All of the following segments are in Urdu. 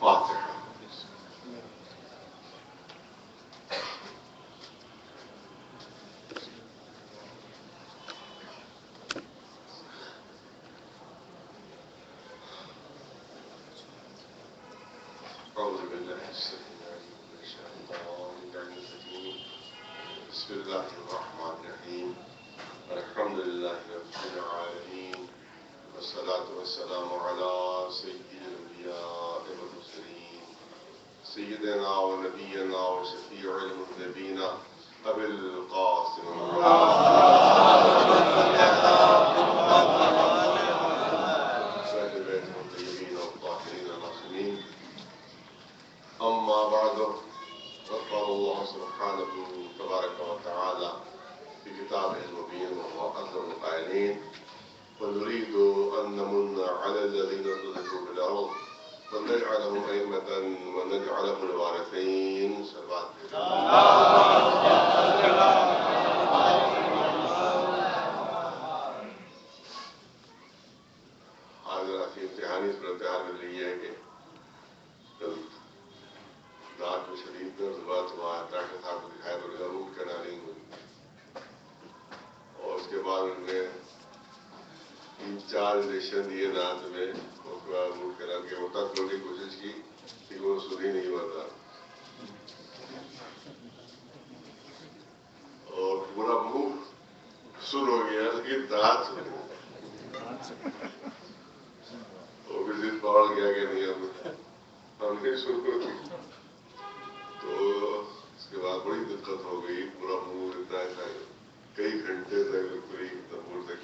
فاتحہ. أعوذ بالله السميع العليم من الشيطان الرجيم. بسم الله الرحمن الرحيم. الحمد لله رب العالمين والصلاة والسلام على سيد الأنبياء والمرسلين سيدنا ونبينا وشفيع المذنبين أبي القاسم أهل بيته الطيبين الطاهرين المعصومين. أما بعد، فقال الله سبحانه تبارك وتعالى في كتابه المبين وهو أصدق القائلين: ونريد أن نمن على الذين استضعفوا في الأرض ونجعلهم أئمة ونجعلهم الوارثين. صلوات حاضرات امتحانی صورتحال مل رہی ہے کہ دانت میں شدید درد ہوا تو وہاں ڈاکٹر صاحب کو دکھایا تو انہیں روٹ کنالنگ ہوئی، اور اس کے بعد انہوں نے 3-4 انجیکشن دیے دانت میں، اور اس کے بعد روٹ کنال کے ہوتا کرنے کی کوشش کی لیکن وہ سود ہی نہیں ہوتا، اور پورا منہ سن ہو گیا لیکن دانت وہ بھی ضد پڑ گیا کہ نہیں ہم نہیں سن ہوتی. تو اس کے بعد بڑی دقت ہو گئی، پورا منہ اتنا تھا کئی گھنٹے تک پوری تمبور تک،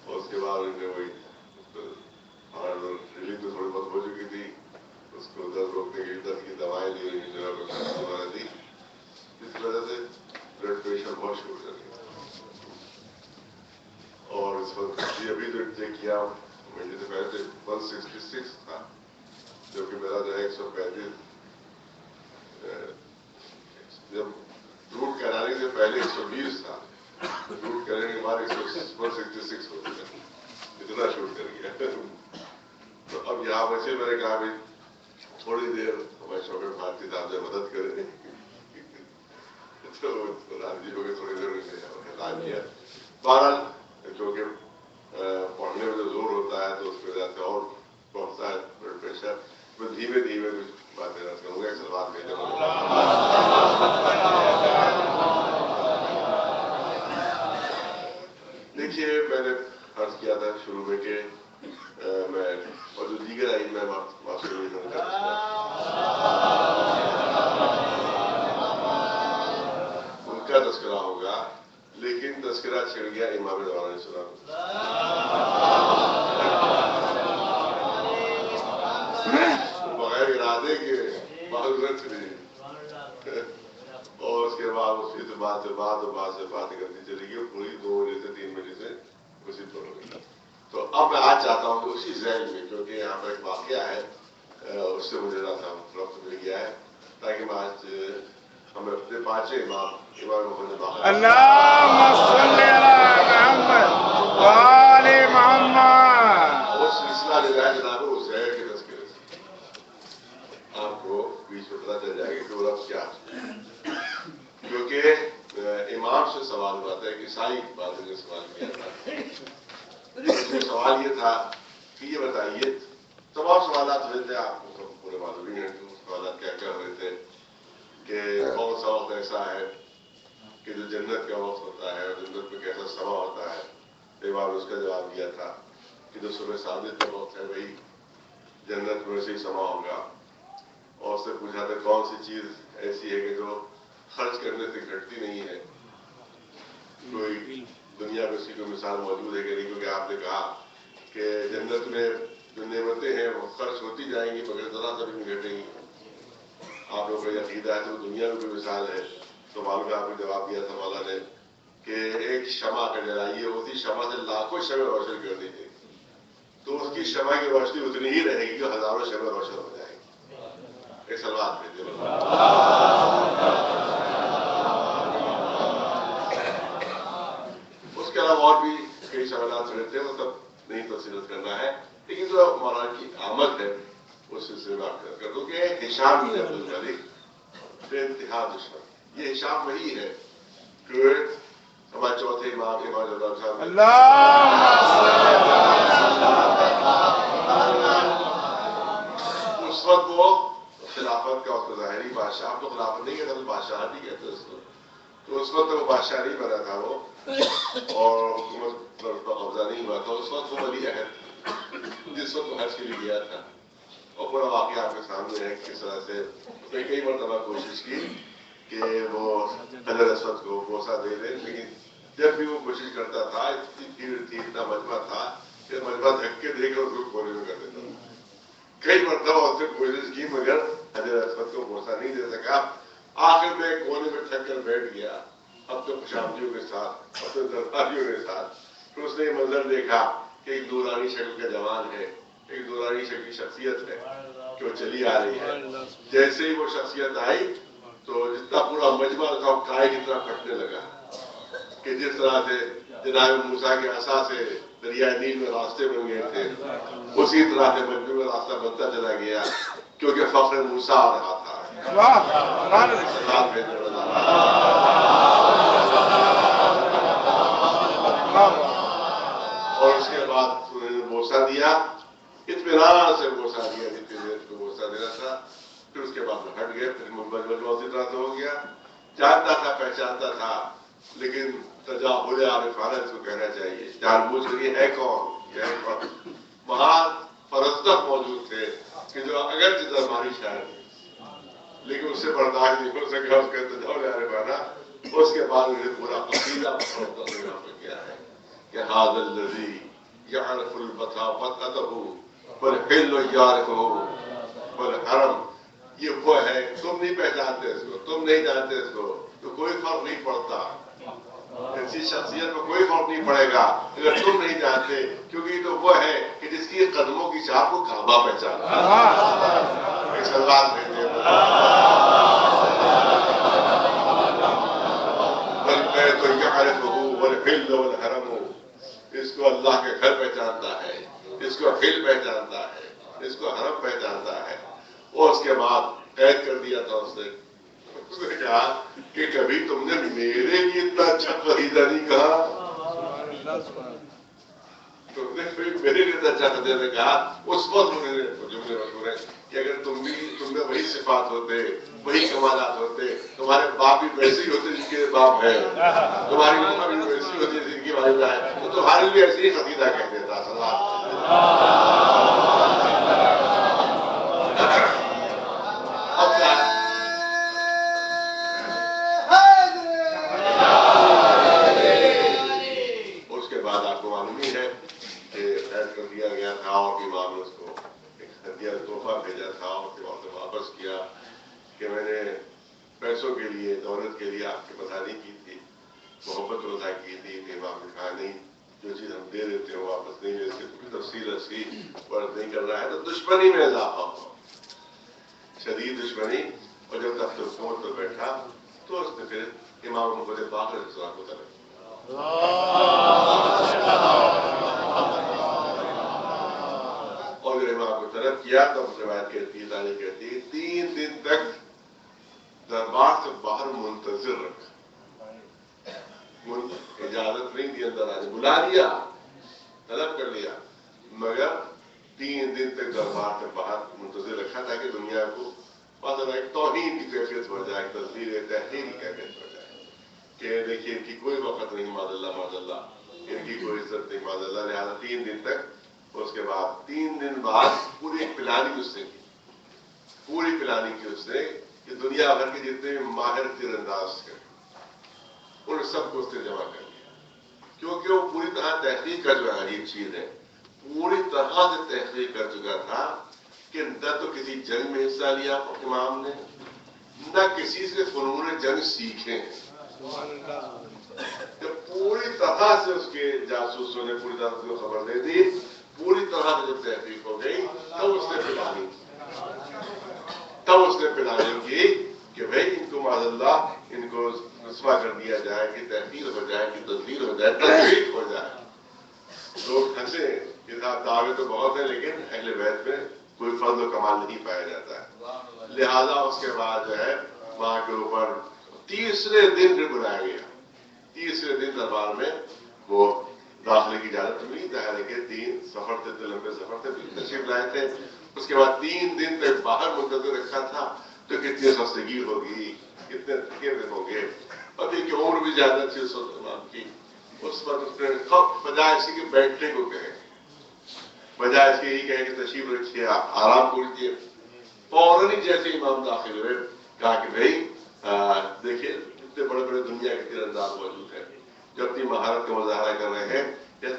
اور اس کے بعد انہوں نے وہی ریلیف تو تھوڑی بہت ہو چکی تھی، اس کو درد روکنے کے لیے درد کی دوائیں دی، دوبارہ دی، اس وجہ سے بلڈ پریشر بہت شروع کر گیا. اور اس وقت ابھی جو چیک کیا مہینے سے پہلے 166 تھا، جو کہ میرا جو ہے 135، جب روٹ کرانے سے پہلے 120 تھا، روٹ کرانے کے بعد 166 ہو گیا، اتنا شوٹ کر گیا. تو اب یہاں بچے میں نے کہا بھی تھوڑی دیر ہمارے شوکت بھارتی صاحب سے مدد کریں، تو راضی ہو گئے، تھوڑی دیر اعلان کیا. بہرحال کیونکہ پڑھنے میں جو زور ہوتا ہے تو اس کی وجہ سے اور بڑھتا ہے بلڈ پریشر. میں دھیمے دھیمے کچھ باتیں رد کروں گا. ایک سلوات بھیجے. دیکھیے، میں نے عرض کیا تھا شروع میں کہ میں اور جو دیگر آئی میں معصومین ان کا تذکرہ ہوگا، لیکن تذکرہ چھڑ گیا امام زمان علیہ السلام. بغیر ارادے کے معذرت نہیں، اور اس کے بعد اسی سے بات کرتی چلی گئی، پوری 2 بجے سے 3 بجے سے اسی پر ہو گئی. تو اب میں آج چاہتا ہوں کہ اسی ذہن میں، کیونکہ یہاں پر ایک واقعہ ہے، اس سے مجھے وقت مل گیا ہے، تاکہ میں آج ہمیں اپنے 5 امام محمد اللهم صل على محمد وآل محمد. وہ سلسلہ لے جائے جناب اس ہے کہ تذکرے سے آپ کو بیچ میں پتہ چل جائے گا کہ وہ لفظ کیا ہے. کیونکہ امام سے سوال ہوا تھا، ایک عیسائی بادل نے سوال کیا تھا. سوال یہ تھا کہ یہ بتائیے، تمام سوالات ہوئے تھے، آپ کو سب پورے معلوم ہی ہیں کہ سوالات کیا کیا ہوئے تھے، کہ کون سا وقت ایسا ہے کہ جو جنت کا وقت ہوتا ہے، اور جنت میں کیسا سما ہوتا ہے. امام نے اس کا جواب دیا تھا کہ جو صبح صادق کا وقت ہے وہی جنت میں ویسے ہی سما ہوگا. اور اس سے پوچھا تھا کون سی چیز ایسی ہے کہ جو خرچ کرنے سے گھٹتی نہیں ہے. کوئی دنیا میں اسی کو مثال موجود ہے کہ نہیں، کیونکہ آپ نے کہا کہ جنت میں جو نعمتیں ہیں وہ خرچ ہوتی جائیں گی مگر ذرا سا بھی نہیں گھٹیں گی. آپ لوگوں کا عقیدہ ہے تو دنیا میں کوئی مثال ہے. تو معلوم آپ نے جواب دیا تھا مولا نے کہ ایک شمع کا جلائیے، اسی شمع سے لاکھوں شمع روشن کر دیجیے تو اس کی شمع کی روشنی اتنی ہی رہے گی جو ہزاروں شمع روشن ہو جائے گی. ایک سلوات بھیجیے. اس کے علاوہ اور بھی کئی سوالات رہتے ہیں، وہ سب نہیں تفصیل کرنا ہے، لیکن جو مولانا کی آمد ہے اس ہشام بن عبد الملک بے انتہا دشمن. یہ ہشام وہی ہے کہ ہمارے چوتھے امام امام صاحب اس وقت وہ خلافت کا اور ظاہری بادشاہ، تو خلافت نہیں کہتے بادشاہ بھی کہتے اس کو. تو اس وقت وہ بادشاہ نہیں بنا تھا وہ، اور حکومت پر قبضہ نہیں ہوا تھا. اس وقت وہ ولی عہد جس وقت وہ حج کے لیے گیا تھا، اور پورا واقعہ آپ کے سامنے ہے کس طرح سے اس نے کئی مرتبہ کوشش کی کہ وہ حجر اسود کو بوسہ دے دے، لیکن جب بھی وہ کوشش کرتا تھا اتنی بھیڑ تھی، اتنا مجمع تھا کہ مجمع تھک کے دیکھ کر اس کو کونے میں کر دیتا تھا. کئی مرتبہ اس نے کوشش کی مگر حجر اسود کو بوسہ نہیں دے سکا. آخر میں کونے میں تھک کر بیٹھ گیا اپنے خوشامدیوں کے ساتھ، اپنے درباریوں کے ساتھ. پھر اس نے یہ منظر دیکھا کہ ایک دورانی شکل کا جوان ہے، ایک دورانی شکل کی شخصیت ہے کہ وہ چلی آ رہی ہے. جیسے ہی وہ شخصیت آئی تو جتنا پورا مجمع تھا وہ کائے کی طرح پھٹنے لگا، کہ جس طرح سے جناب موسیٰ کے عصا سے دریائے نیل میں راستے بن گئے تھے، اسی طرح سے مجمع میں راستہ بنتا چلا گیا، کیونکہ فخر موسیٰ آ رہا تھا. اور اس کے بعد انہوں نے بوسہ دیا، اطمینان سے بوسہ دیا، جتنی دیر کو بوسہ دینا تھا. پھر اس کے بعد وہ ہٹ گئے. پھر مجمع اسی طرح سے ہو گیا. جانتا تھا، پہچانتا تھا، لیکن تجاہل عارفانہ اس کو کہنا چاہیے. جان بوجھ کر یہ ہے کون، یہ ہے کون. وہاں فرزدق موجود تھے کہ جو اگرچہ درباری شاعر تھے لیکن اس سے برداشت نہیں ہو سکا اس کا تجاہل عارفانہ. اس کے بعد انہیں پورا قصیدہ کیا ہے کہ ھذا الذی یعرف البطا وطأته والحل یعرفہ والحرم. یہ وہ ہے، تم نہیں پہچانتے اس کو، تم نہیں جانتے اس کو، تو کوئی فرق نہیں پڑتا. ایسی شخصیت میں کوئی فرق نہیں پڑے گا اگر تم نہیں جانتے، کیونکہ یہ تو وہ ہے کہ جس کی قدموں کی چھاپ کو کعبہ پہچانا. ایک سلوات بھیجیے. والبیت یعرفہ والحل والحرم. اس کو اللہ کے گھر پہچانتا ہے، اس کو حل پہچانتا ہے، اس کو حرم پہچانتا ہے. اور اس کے بعد قید کر دیا تھا اس نے کہا کہ کبھی تم نے میرے لیے اتنا اچھا خریدا نہیں کہا، تم نے میرے لیے اتنا اچھا خریدا نہیں کہا. اس وقت انہوں نے جملے مشہور ہیں کہ اگر تم میں وہی صفات ہوتے، وہی کمالات ہوتے، تمہارے باپ بھی ویسے ہی ہوتے جن کے باپ ہے، تمہاری ماں بھی ویسی ہوتی جن کی والدہ ہے، تو تمہارے لیے ایسے ہی قصیدہ کہہ دیتا. اس کے بعد آپ کو معلوم ہی ہے کہ قید کر دیا گیا تھا اور امام نے اس کو ایک ہدیہ تحفہ بھیجا تھا اور پھر وہاں سے واپس کیا کہ میں نے پیسوں کے لیے، دولت کے لیے آپ کی مداح نہیں کی تھی، محبت وضع کی تھی. کہ امام نے کہا نہیں، جو چیز ہم دے دیتے ہیں واپس نہیں لے سکتے. کیونکہ تفصیل اسی فرض نہیں کر رہا ہے تو دشمنی میں اضافہ ہوا، شدید دشمنی. اور جب تک حکومت پر بیٹھا تو اس نے پھر امام محمد باقر کو طلب اور جب امام کو طلب کیا تو روایت کہتی ہے، تاریخ کہتی ہے 3 دن تک دربار سے باہر منتظر رکھا. اجازت نہیں دی اندر آنے، بلا لیا، طلب کر لیا، مگر 3 دن تک دربار سے باہر منتظر رکھا تاکہ دنیا کو ایک توہین کی کیفیت بڑھ جائے، تذلیل تحقیر کی کیفیت بڑھ جائے کہ دیکھیے ان کی کوئی وقت نہیں، معاذ اللہ، ان کی کوئی عزت نہیں، معاذ اللہ. لہٰذا 3 دن تک. اس کے بعد 3 دن بعد پوری پلاننگ اس نے کی، پوری پلاننگ کی اس نے کہ دنیا بھر کے جتنے بھی ماہر تیر انداز تھے ان سب کو اس نے جمع کر لیا، کیونکہ وہ پوری طرح تحقیق کا جو عجیب چیز ہے، پوری طرح سے تحقیق کر چکا تھا کہ نہ تو کسی جنگ میں حصہ لیا امام نے، نہ کسی سے فنون جنگ سیکھے. جب پوری طرح سے اس کے جاسوسوں نے پوری طرح سے خبر دے دی، پوری طرح سے جب تحقیق ہو گئی تب اس نے پلاننگ کی کہ بھائی ان کو معاذ اللہ ان کو رسوا کر دیا جائے، کہ تحقیر ہو جائے، کہ تذلیل ہو جائے، تذلیل ہو جائے. لوگ ہنسے کہ صاحب دعوے تو بہت ہیں لیکن اہل بیت میں کوئی کوئی فضل و کمال نہیں پایا جاتا ہے. لہذا اس کے بعد جو ہے وہاں کے اوپر تیسرے دن جو بلایا گیا، تیسرے دن دربار میں وہ داخلے کی اجازت ملی. ظاہر ہے کہ 3 سفر تھے، لمبے سفر تھے، تشریف لائے تھے. اس کے بعد 3 دن تک باہر منتظر رکھا تھا تو کتنی خستگی ہوگی، کتنے تھکے ہوئے ہوں گے. اور ان کی عمر بھی زیادہ تھی اس وقت امام کی. اس پر اس نے بجائے اسی کے بیٹھنے کو کہے، بجائے اس کے یہی کہے کہ تشریف رکھیے، آرام کیجیے. فوراً ہی جیسے امام داخل ہوئے کہا کہ بھائی دیکھیے اتنے بڑے بڑے دنیا کے تیر انداز موجود ہیں جو اپنی مہارت کا مظاہرہ کر رہے ہیں،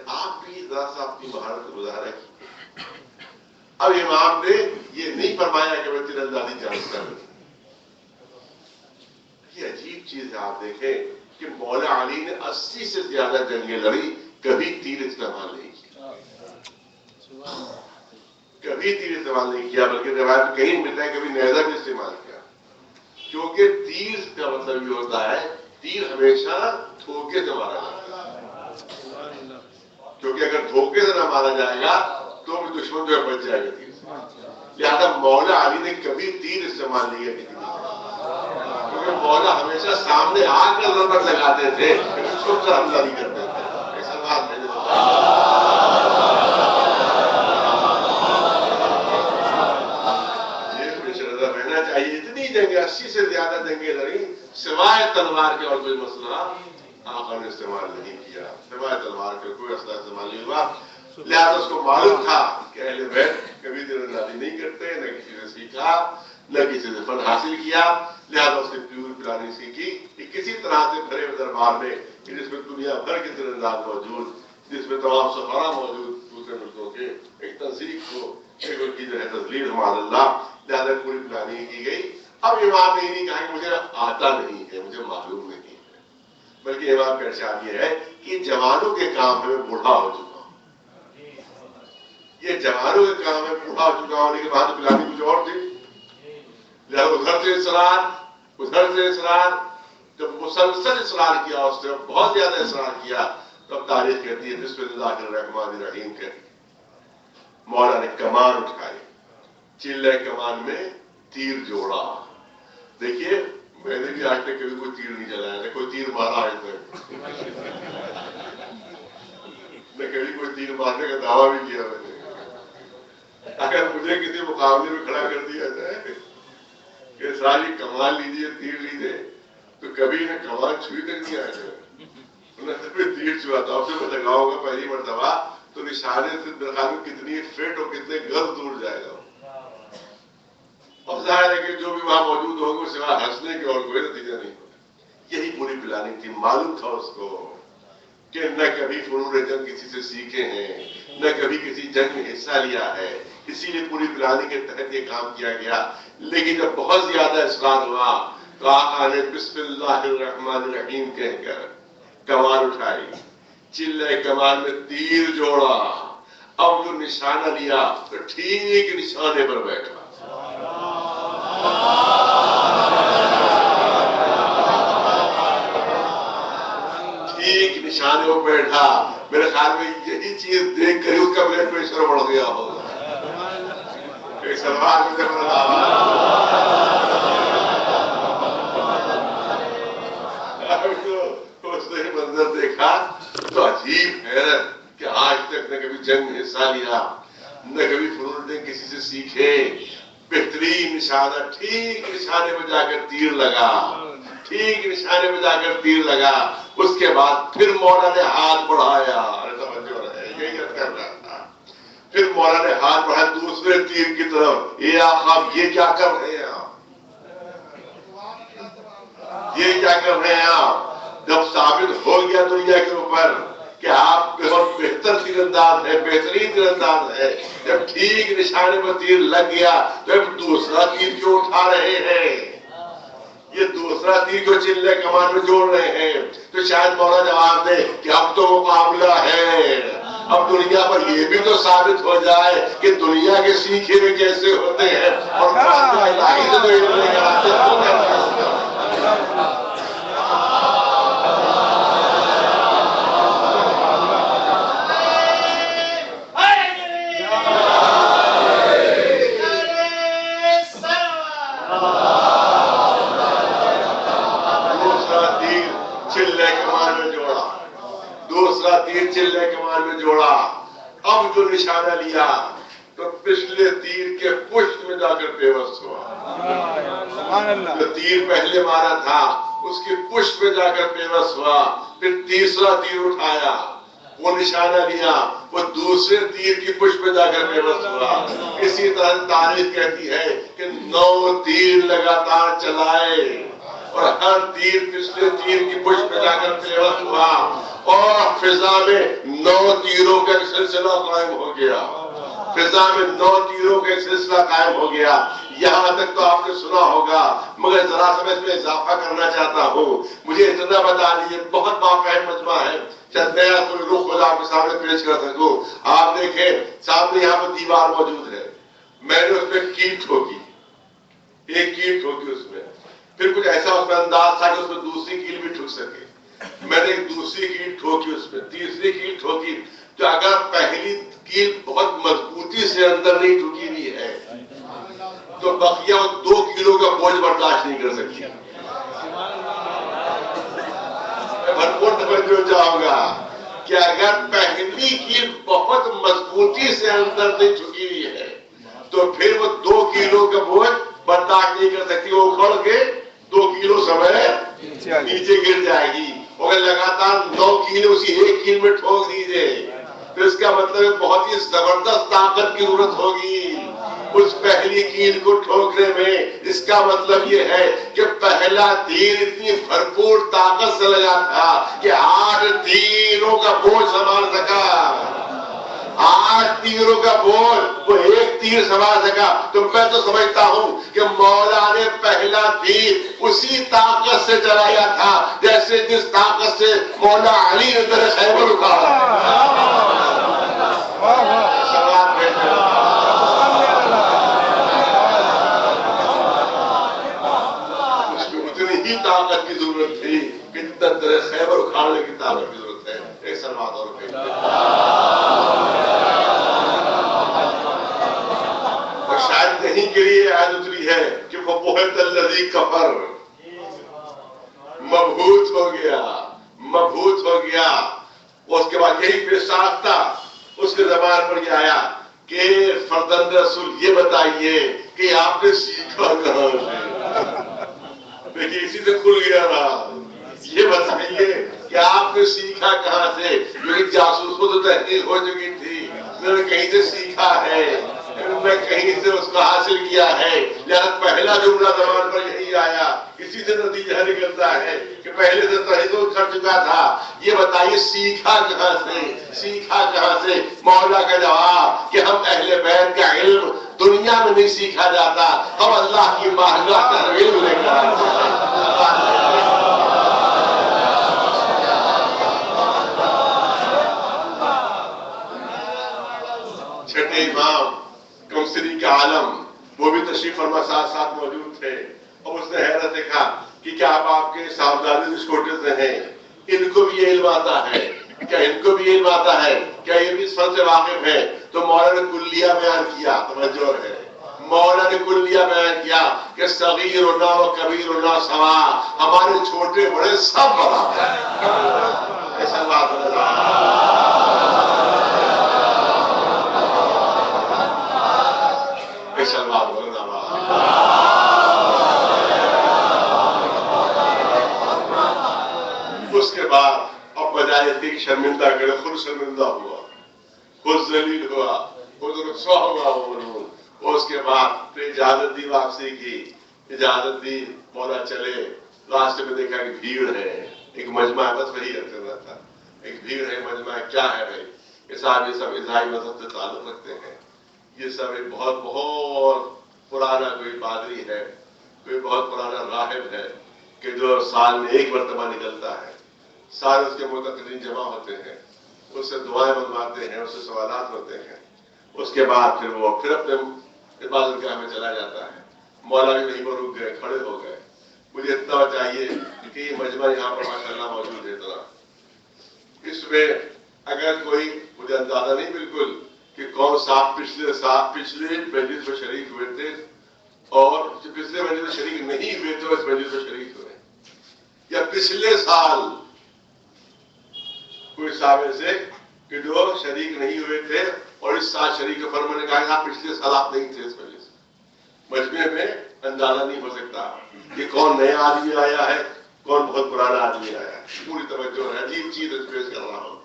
آپ بھی ذرا سا اپنی مہارت کا مظاہرہ کیجیے. اب امام نے یہ نہیں فرمایا کہ میں تیر اندازی جانتا ہوں. یہ عجیب چیز ہے. آپ دیکھیں کہ مولا علی نے 80 سے زیادہ جنگیں لڑی، کبھی تیر استعمال نہیں کیا، کبھی تیر استعمال نہیں کیا. بلکہ روایت کہیں ملتا ہے کبھی نیزہ بھی استعمال کیا. کیونکہ تیر کا مطلب یہ ہوتا ہے تیر ہمیشہ دھوکے سے مارا جاتا ہے. کیونکہ اگر دھوکے سے نہ مارا جائے گا تو بھی دشمن جو ہے بچ جائے گا تیر سے. لہٰذا مولا علی نے کبھی تیر استعمال نہیں کیا، کیونکہ مولا ہمیشہ سامنے آ کر ضربت لگاتے تھے، چھپ کر حملہ نہیں کرتے تھے. ایسا بات میں نے رہنا چاہیے. اتنی جنگیں 80 سے زیادہ جنگیں لڑی، سوائے تلوار کے اور کوئی مسئلہ آقا نے استعمال نہیں کیا. سوائے تلوار کے کوئی اسلحہ استعمال نہیں ہوا. لہٰذا اس کو معلوم تھا کہ اہل بیت کبھی تیر اندازی نہیں کرتے، نہ کسی سے سیکھا نہ کسی سے فن حاصل کیا. لہٰذا اس نے پیور پلانی سیکھی کہ کسی طرح سے بھرے ہوئے دربار میں جس میں دنیا بھر کے تیر انداز موجود، جس میں تمام سفارا موجود دوسرے ملکوں کے، ایک تہذیب کو ایک ان کی جو ہے تسلیم ہمارا اللہ. لہٰذا پوری پلاننگ کی گئی. اب امام نے نہیں کہا کہ مجھے آتا نہیں ہے، مجھے معلوم نہیں ہے، بلکہ امام کا ارشاد یہ ہے کہ جوانوں کے کام میں بوڑھا ہو چکا ہوں. یہ جوانوں کے کام میں بوڑھا ہو چکا ہوں، لیکن بات پلانی کچھ اور تھی. لہٰذا ادھر سے اصرار، ادھر سے اصرار. جب مسلسل اصرار کیا اس نے، بہت زیادہ اصرار کیا، تب تاریخ کہتی ہے بسم اللہ الرحمن الرحیم کے مولا نے کمان اٹھائی، چلے کمان میں تیر جوڑا. دیکھیے میں نے بھی آج تک کبھی کوئی تیر نہیں چلایا، نہ کوئی تیر مارا آج تک، نہ کبھی کوئی تیر مارنے کا دعویٰ بھی کیا میں نے. اگر مجھے کسی مقابلے میں کھڑا کر دیا جائے کہ ساری کمان لیجیے تیر لیجیے، تو کبھی نہ کمان چھوئی تک نہیں آ جائے، نہ کبھی تیر چھوا. تو اب سے میں لگاؤں گا پہلی مرتبہ تو نشانے سے درخواست کتنی فٹ اور کتنے گز دور جائے گا. اور ظاہر ہے کہ جو بھی وہاں موجود ہوں گے سوائے ہنسنے کے اور کوئی نتیجہ نہیں ہوگا. یہی پوری پلاننگ تھی. معلوم تھا اس کو کہ نہ کبھی فنون جنگ کسی سے سیکھے ہیں، نہ کبھی کسی جنگ میں حصہ لیا ہے، اسی لیے پوری پلاننگ کے تحت یہ کام کیا گیا. لیکن جب بہت زیادہ اصرار ہوا تو آقا نے بسم اللہ الرحمن الرحیم کہہ کر کمان اٹھائی، چلے کمان میں تیر جوڑا. اب جو نشانہ لیا تو ٹھیک نشانے پر بیٹھا. ٹھیک نشانے پر بیٹھا. میرے خیال میں یہی چیز دیکھ کر اس کا بلڈ پریشر بڑھ گیا ہوگا. سلمان میں اس نے منظر دیکھا تو عجیب حیرت کہ آج تک نہ کبھی جنگ میں حصہ لیا، نہ کبھی فنون جنگ کسی سے سیکھے. بہترین نشانہ، ٹھیک نشانے میں جا کر تیر لگا، ٹھیک نشانے میں جا کر تیر لگا. اس کے بعد پھر مولا نے ہاتھ بڑھایا، یہی کر رہا تھا. پھر مولا نے ہاتھ بڑھایا دوسرے تیر کی طرف. یہ آقا یہ کیا کر رہے ہیں آپ، یہ کیا کر رہے ہیں آپ؟ جب ثابت ہو گیا دنیا کے اوپر کہ آپ بہت بہتر تیر انداز ہے، بہترین تیر انداز ہے، جب ٹھیک نشانے پر تیر لگ گیا تو دوسرا تیر کیوں اٹھا رہے ہیں؟ یہ دوسرا تیر کو چلے کمان میں جوڑ رہے ہیں. تو شاید مولا جواب دے کہ اب تو مقابلہ ہے، اب دنیا پر یہ بھی تو ثابت ہو جائے کہ دنیا کے سیکھے ہوئے کیسے ہوتے ہیں اور الہی سے جو علم لے کر آتے ہیں وہ کیسے ہوتے ہیں. چلے کمان میں جوڑا، دوسرا تیر چلے کمان میں جوڑا، اب جو نشانہ لیا تو پچھلے تیر کے پشت میں جا کر پیوست ہوا، جو تیر پہلے مارا تھا اس کی پشت میں جا کر پیوست ہوا، پھر تیسرا تیر اٹھایا، وہ نشانہ لیا، وہ دوسرے تیر کی پشت میں جا کر پیوست ہوا۔ اسی طرح تاریخ کہتی ہے کہ 9 تیر لگاتار چلائے اور ہر تیر پچھلے تیر کی پشت میں جا کر پیوست ہوا، اور فضا میں 9 تیروں کا ایک سلسلہ قائم ہو گیا، فضا میں 9 تیروں کا ایک سلسلہ قائم ہو گیا۔ یہاں تک تو آپ نے سنا ہوگا، مگر ذرا سا میں اس میں اضافہ کرنا چاہتا ہوں۔ مجھے اتنا بتا دیجیے، بہت بافہم مجمع ہے، چند نیا کوئی رخ خود آپ کے سامنے پیش کر سکوں۔ آپ دیکھیں سامنے یہاں پر دیوار موجود ہے، میں نے اس میں کیل ٹھوکی، ایک کیل ٹھوکی اس میں، پھر کچھ ایسا اس میں انداز تھا کہ اس میں دوسری کیل بھی ٹھک سکے، میں نے ایک دوسری کیل ٹھوکی اس میں، تیسری کیل ٹھوکی، تو اگر پہلی کیل بہت مضبوطی سے اندر نہیں ٹھکی ہوئی ہے تو بقیہ 2 کلو کا بوجھ برداشت نہیں کر سکتی۔ میں بھرپور توجہ چاہوں گا کہ اگر پہلی کیل بہت مضبوطی سے اندر نہیں ٹھکی ہوئی ہے تو پھر وہ 2 کلو کا بوجھ برداشت نہیں کر سکتی، وہ اکھڑ کے 2 کلو سمیت نیچے گر جائے گی۔ اگر لگاتار 9 کیلیں اسی ایک کیل میں ٹھوک دیجیے تو اس کا مطلب بہت ہی زبردست طاقت کی ضرورت ہوگی اس پہلی کیل کو ٹھوکنے میں۔ اس کا مطلب یہ ہے کہ پہلا تیر اتنی بھرپور طاقت سے لگا تھا کہ 8 تیروں کا بوجھ سنبھال سکا، 8 تیروں کا بوجھ وہ ایک تیر سنبھال سکا۔ تو میں تو سمجھتا ہوں کہ مولا نے پہلا تیر اسی طاقت سے چلایا تھا جیسے جس طاقت سے مولا علی نے در خیبر اٹھایا۔ اس میں اتنی ہی طاقت کی ضرورت تھی کہ جتنا در خیبر اکھاڑنے کی طاقت کی ضرورت ہے۔ ایک سلوات اور شاید نہیں کے لیے آیت اتری ہے کہ فَبُہِتَ الَّذِي كَفَرَ، مبہوت ہو گیا، مبہوت ہو گیا۔ اس کے بعد یہی پھر ساختہ اس کے زبان پر یہ آیا کہ فرزند رسول یہ بتائیے کہ آپ نے سیکھا کہاں سے؟ دیکھیے اسی سے کھل گیا رہا، یہ بتائیے کہ آپ نے سیکھا کہاں سے؟ کیونکہ جاسوس کو تو تحقیق ہو چکی تھی، میں نے کہیں سے سیکھا ہے، میں کہیں سے اس کو حاصل کیا ہے، لہذا پہلا جملہ زبان پر یہی آیا۔ اسی سے نتیجہ نکلتا ہے کہ پہلے سے توحید کر چکا تھا، یہ بتائیے سیکھا کہاں سے؟ سیکھا کہاں سے؟ مولا کا جواب کہ ہم اہل بیت کا علم دنیا میں نہیں سیکھا جاتا، ہم اللہ کی بارگاہ کا علم لے کر آتے ہیں۔ چھٹے امام کمسری کے عالم وہ بھی تشریف فرما ساتھ ساتھ موجود تھے، اور اس نے حیرت دیکھا کہ کیا آپ کے صاحبزادے جس کوٹے سے ہیں ان کو بھی یہ علم آتا ہے؟ کیا ان کو بھی علم آتا ہے؟ کیا یہ بھی اس فن سے واقف ہے؟ تو مولا نے کلیہ بیان کیا، توجہ ہے، مولا نے کلیہ بیان کیا کہ صغیرنا و کبیرنا سوا، ہمارے چھوٹے بڑے سب برابر ہیں۔ ایسا بات اس کے بعد اب بجائے تھی کہ شرمندہ کرے، خود شرمندہ ہوا، خود ذلیل ہوا، خود رسوا ہوا وہ۔ اس کے بعد پھر اجازت دی واپسی کی، اجازت دی، مولا چلے، راستے میں دیکھا کہ بھیڑ ہے، ایک مجمع ہے، بس وہی کرنا تھا، ایک بھیڑ ہے، مجمع کیا ہے بھائی؟ یہ صاحب یہ سب عیسائی مذہب سے تعلق رکھتے ہیں، یہ سب ایک بہت بہت پرانا کوئی پادری ہے، کوئی بہت پرانا راہب ہے کہ جو سال میں ایک مرتبہ نکلتا ہے، سارے اس کے متقدین جمع ہوتے ہیں، اس سے دعائیں منگواتے ہیں، اس سے سوالات ہوتے ہیں، اس کے بعد پھر وہ پھر اپنے عبادت گاہ میں چلا جاتا ہے۔ مولا بھی وہیں پر رک گئے، کھڑے ہو گئے۔ مجھے اتنا چاہیے کہ یہ مجمع یہاں پر ماشاءاللہ موجود ہے، اتنا اس میں اگر کوئی مجھے اندازہ نہیں بالکل کہ کون صاحب پچھلے مجلس میں شریک ہوئے تھے اور جو پچھلے مجلس میں شریک نہیں ہوئے تھے اس مجلس میں شریک ہوئے، یا پچھلے سال کوئی صاحب ایسے کہ جو شریک نہیں ہوئے تھے اور اس سال شریک فرما نے کہا کہ آپ پچھلے سال آپ نہیں تھے، اس وجہ سے مجمع میں اندازہ نہیں ہو سکتا کہ کون نیا آدمی آیا ہے کون بہت پرانا آدمی آیا ہے. پوری توجہ ہے، عجیب چیز پیش کر رہا ہوں.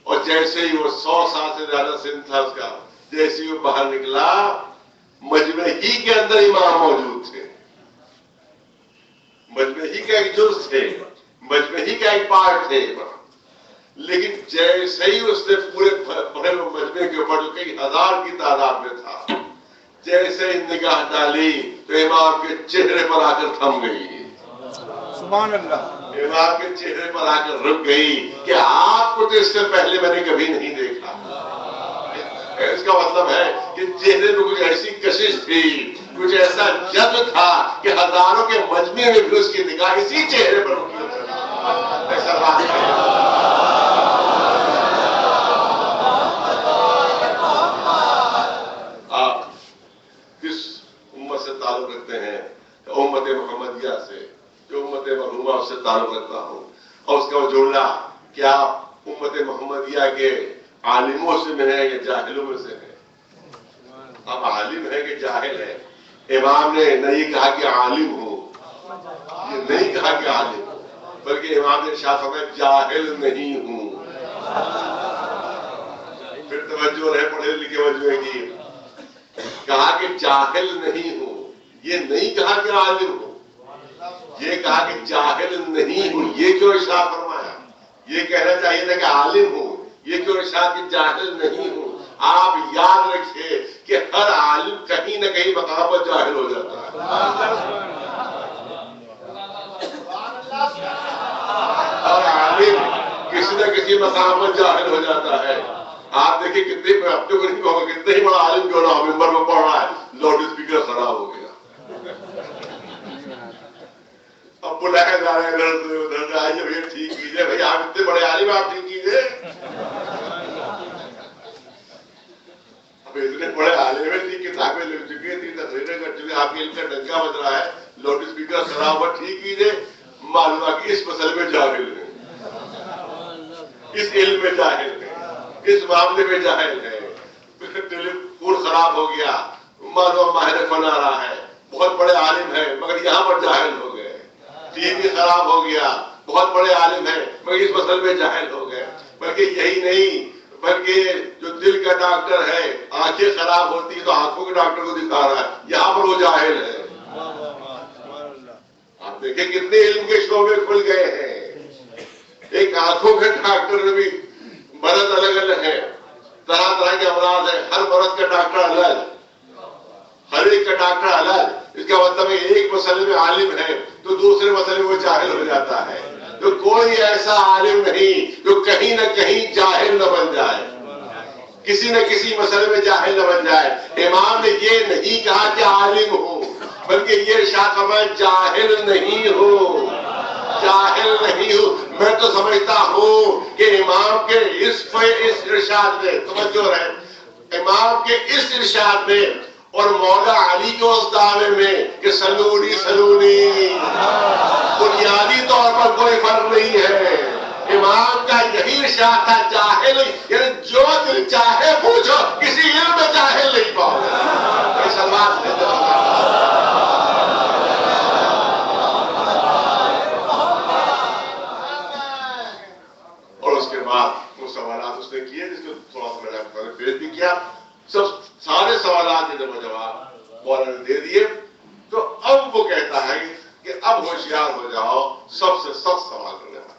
اور جیسے ہی وہ 100 سال سے زیادہ سن تھا اس کا، جیسے ہی وہ باہر نکلا مجمع ہی کے اندر امام موجود تھے، مجمع ہی کا ایک جز تھے، مجمع ہی کا ایک پارٹ تھے. لیکن جیسے ہی اس نے پورے بڑے مجمع کے اوپر جو کئی ہزار کی تعداد میں تھا، جیسے ہی نگاہ ڈالی تو امام کے چہرے پر آ کر تھم گئی. سبحان اللہ. امام کے چہرے پر آ کر رک گئی کہ آپ کو تو اس سے پہلے میں نے کبھی نہیں دیکھا. اس کا مطلب ہے کہ چہرے میں کچھ ایسی کشش تھی، کچھ ایسا جذب تھا کہ ہزاروں کے مجمع میں بھی اس کی نگاہ اسی چہرے پر رکی. ایسا بات ہے. آپ کس امت سے تعلق رکھتے ہیں؟ امت محمدیہ سے، جو امت مرحومہ اس سے تعلق رکھتا ہوں. اور اس کا وہ جملہ کہ آپ امت محمدیہ کے عالموں سے میں ہیں یا جاہلوں میں سے ہیں؟ آپ عالم ہیں کہ جاہل ہیں؟ امام نے نہیں کہا کہ عالم ہو، یہ نہیں کہا کہ عالم ہو، بلکہ امام نے ارشاد فرمایا جاہل نہیں ہوں. پھر توجہ رہے پڑھے لکھے وجہ کی، کہا کہ جاہل نہیں ہوں، یہ نہیں کہا کہ عالم ہوں، یہ کہا کہ جاہل نہیں ہوں. یہ کیوں ارشاد فرمایا؟ یہ کہنا چاہیے تھا کہ عالم ہوں، یہ کیوں ارشاد کہ جاہل نہیں ہوں. آپ یاد رکھیے کہ ہر عالم کہیں نہ کہیں مقام پر جاہل ہو جاتا ہے. ہر عالم کسی نہ کسی مقام پر جاہل ہو جاتا ہے. آپ دیکھیں کتنے اپنے کو نہیں کہوں گا کتنے ہی بڑا عالم کیوں نہ ہو، ممبر میں پڑھ رہا ہے لاؤڈ اسپیکر خراب ہو گیا، اب بلایا جا رہا ہے ادھر سے ادھر سے، آئیے بھیا ٹھیک کیجیے. بھائی آپ اتنے بڑے عالم آپ ٹھیک کیجیے. اب اتنے بڑے عالم تھی، کتابیں لکھ چکی تھی، تقریریں کر چکے، آپ کے علم کا ڈنکا بج رہا ہے لاؤڈ اسپیکر خراب ہوا، ٹھیک کیجیے. معلوم ہے کہ اس مسئلے میں جاہل ہے، اس علم میں جاہل ہے، اس معاملے میں جاہل ہے. ٹیلی فون خراب ہو گیا، معلوم ماہر فن آ رہا ہے، بہت بڑے عالم ہے مگر یہاں پر جاہل ہو گئے. ٹی وی خراب ہو گیا، بہت بڑے عالم ہیں مگر اس مسئلے میں جاہل ہو گئے. بلکہ یہی نہیں، بلکہ جو دل کا ڈاکٹر ہے، آنکھیں خراب ہوتی ہے تو آنکھوں کے ڈاکٹر کو دکھا رہا ہے، یہاں پر وہ جاہل ہے. آپ دیکھیں کتنے علم کے شعبے کھل گئے ہیں. ایک آنکھوں کے ڈاکٹر میں بھی مرض الگ الگ ہے، طرح طرح کے امراض ہیں، ہر مرض کا ڈاکٹر الگ، ہر ایک کا ڈاکٹر الگ. اس کا مطلب ہے ایک مسئلے میں عالم ہے تو دوسرے مسئلے میں وہ جاہل ہو جاتا ہے. تو کوئی ایسا عالم نہیں جو کہیں نہ کہیں جاہل نہ بن جائے، کسی نہ کسی مسئلے میں جاہل نہ بن جائے. امام نے یہ نہیں کہا کہ عالم ہو، بلکہ یہ ارشاد فرمایا جاہل نہیں ہو، جاہل نہیں ہو. میں تو سمجھتا ہوں کہ امام کے اس ارشاد میں توجہ رہے، امام کے اس ارشاد میں اور مولا علی کے اس دعوے میں کہ سلونی سلونی بنیادی طور پر کوئی فرق نہیں ہے. امام کا یہی ارشاد تھا جاہل، یعنی جو دل چاہے پوچھو، کسی علم میں جاہل نہیں پاؤ. ایسا بات اور اس کے بعد وہ سوالات اس نے کیے جس کو تھوڑا سا میں نے پیش بھی کیا. سب سارے سوالات کے جواب مولانا نے دے دیے. تو اب وہ کہتا ہے کہ اب ہوشیار ہو جاؤ، سب سے سخت سوال کرنے والا.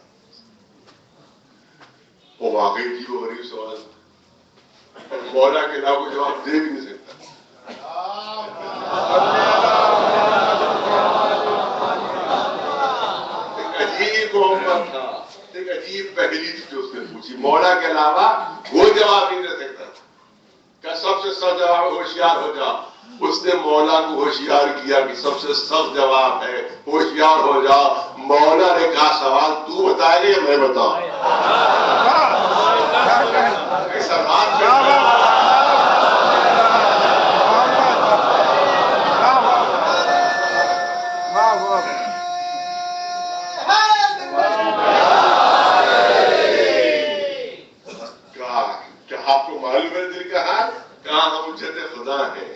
وہ واقعی تھی وہ غریب سوال، اور مولا کے علاوہ کوئی جواب دے بھی نہیں سکتا. ایک عجیب محمد تھا، ایک عجیب پہلی تھی جو اس نے پوچھی، مولا کے علاوہ وہ جواب نہیں دے سکتا. کہ سب سے سخت جواب ہوشیار ہو جاؤ. اس نے مولا کو ہوشیار کیا کہ سب سے سخت جواب ہے ہوشیار ہو جاؤ. مولا نے کہا سوال تو بتائے گا یا میں بتاؤں؟ ایسا بات حجت خدا ہیں،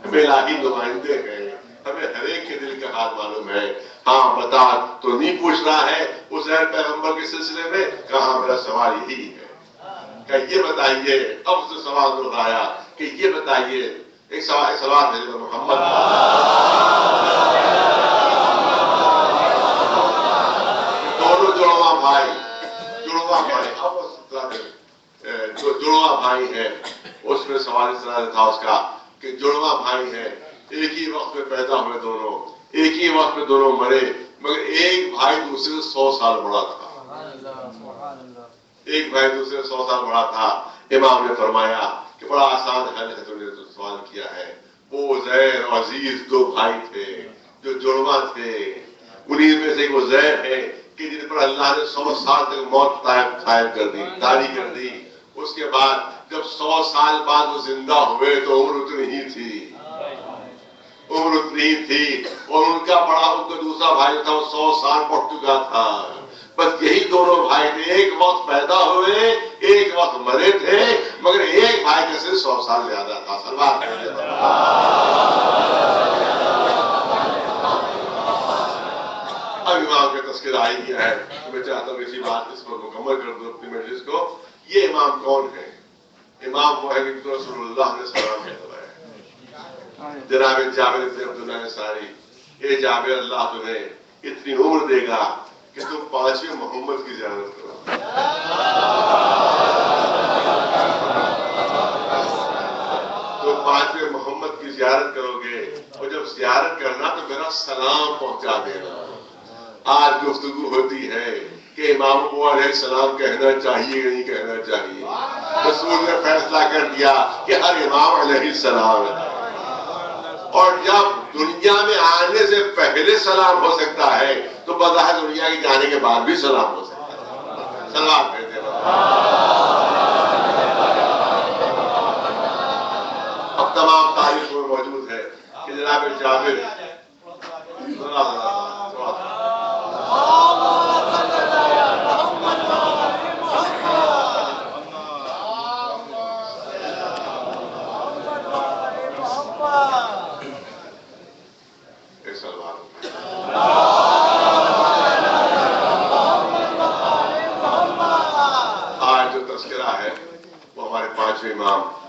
ہمیں الہی نمائندے ہیں، ہمیں ہر ایک کے دل کا حال معلوم ہے. ہاں بتا تو نہیں پوچھ رہا ہے عزیر پیغمبر کے سلسلے میں، کہاں میرا سوال یہی ہے کہ یہ بتائیے. اب سے سوال دہرایا کہ یہ بتائیے، ایک سوال ہے محمد دونوں جڑواں بھائی جو جڑواں بھائی ہے، اس میں سوال اس طرح تھا اس کا کہ جڑواں بھائی ہے، ایک ہی وقت میں پیدا ہوئے دونوں، ایک ہی وقت میں دونوں مرے، مگر ایک بھائی دوسرے سے 100 سال بڑا تھا. ایک بھائی دوسرے سے 100 سال بڑا تھا. امام نے فرمایا کہ بڑا آسان حل ہے، تو نے تو سوال کیا ہے. وہ عزیر اور عزیز دو بھائی تھے جو جڑواں تھے، انہیں میں سے ایک عزیر ہے کہ جن پر اللہ نے 100 سال تک موت قائم کر دی، طاری کر دی. اس کے بعد جب 100 سال بعد وہ زندہ ہوئے تو عمر اتنی ہی تھی، اور ان کا دوسرا بھائی تھا وہ 100 سال پڑھ چکا تھا. بس یہی دونوں بھائی تھے، ایک وقت پیدا ہوئے، ایک وقت مرے تھے، مگر ایک بھائی کا صرف 100 سال زیادہ تھا. سلوات پڑھیے. اب امام کا تذکرہ آ گیا ہے، میں چاہتا ہوں اسی بات اس پر مکمل کر دوں اپنی مجلس کو. یہ امام کون ہے؟ امام وہ ہے کہ رسول اللہ نے سلام کہلوایا. جناب جابر بن عبداللہ انصاری، اے جابر اللہ تمہیں اتنی عمر دے گا کہ تم 5ویں محمد کی زیارت کرو. تم 5ویں محمد کی زیارت کرو گے، اور جب زیارت کرنا تو میرا سلام پہنچا دینا. آج گفتگو ہوتی ہے کہ امام ابو علیہ السلام کہنا چاہیے نہیں کہنا چاہیے. رسول نے فیصلہ کر دیا کہ ہر امام علیہ السلام ہے، اور جب دنیا میں آنے سے پہلے سلام ہو سکتا ہے تو بظاہر دنیا کے جانے کے بعد بھی سلام ہو سکتا ہے. سلام کہتے ہیں. اب تمام تاریخ میں موجود ہے کہ جناب جابر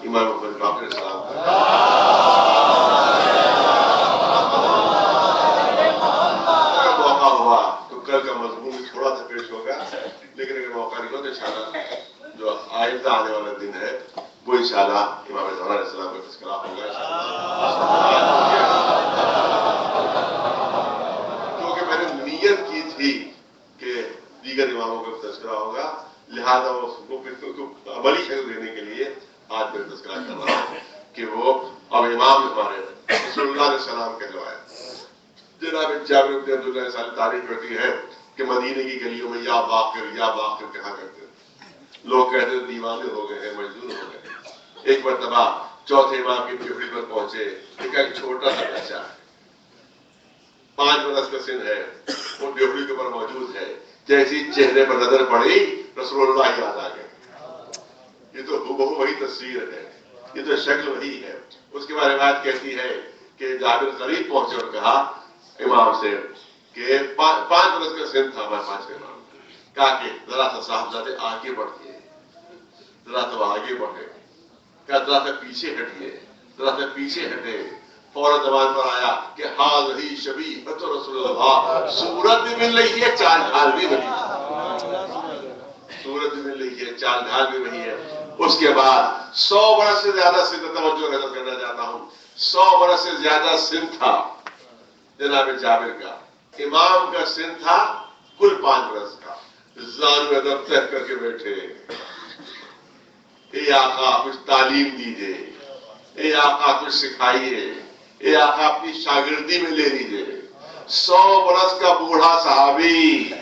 امام باقر السلام اگر موقع ہوا تو کل کا مضمون تھوڑا سا پیش ہوگا، لیکن اگر موقع نہیں ہو تو انشاءاللہ جو آئندہ آنے والا دن ہے وہ انشاءاللہ امام زمان علیہ السلام کا تذکرہ ہوگا. کیونکہ میں نے نیت کی تھی کہ دیگر اماموں کا تذکرہ ہوگا، لہذا اس کو عملی شکل دینے کے لیے آج میں تذکرہ کر رہا ہوں کہ وہ اب امام ہمارے رسول اللہ علیہ السلام کہلوائے. جناب جابر بن عبداللہ انصاری تعریف کرتی ہے کہ مدینے کی گلیوں میں یا باقر کہا کرتے ہیں. لوگ کہتے ہیں دیوانے ہو گئے ہیں، مجنون ہو گئے ہیں. ایک مرتبہ چوتھے امام کی پیڑھی پر پہنچے، ایک چھوٹا سا بچہ ہے، 5 برس کا سن ہے، وہ پیڑھی کے اوپر موجود ہے. جیسی چہرے پر نظر پڑی رسول اللہ یاد آ گئے. یہ تو وہی تصویر ہے، یہ تو شکل وہی ہے. اس کے بعد روایت کہتی ہے کہ جابر قریب پہنچے اور کہا امام سے کہ 5 برس کا سن تھا ہمارے 5 امام، کہا کہ ذرا سا صاحبزادے آگے بڑھیے، ذرا سا آگے بڑھے، کہا ذرا سا پیچھے ہٹیے، ذرا سا پیچھے ہٹے. فوراً زبان پر آیا کہ حاضی شبیہۃ رسول اللہ، صورت بھی مل رہی ہے، چال ڈھال بھی وہی ہے، صورت بھی مل رہی ہے، چال ڈھال بھی وہی ہے. اس کے بعد 100 برس سے زیادہ سن، توجہ رضا کرنا چاہتا ہوں، 100 برس سے زیادہ سن تھا جناب جابر کا. امام کا سن تھا کل 5 برس کا. زانو ادب طے کر کے بیٹھے، اے آقا کچھ تعلیم دیجئے، اے آقا کچھ سکھائیے، اے آقا اپنی شاگردی میں لے لیجئے. 100 برس کا بوڑھا صحابی،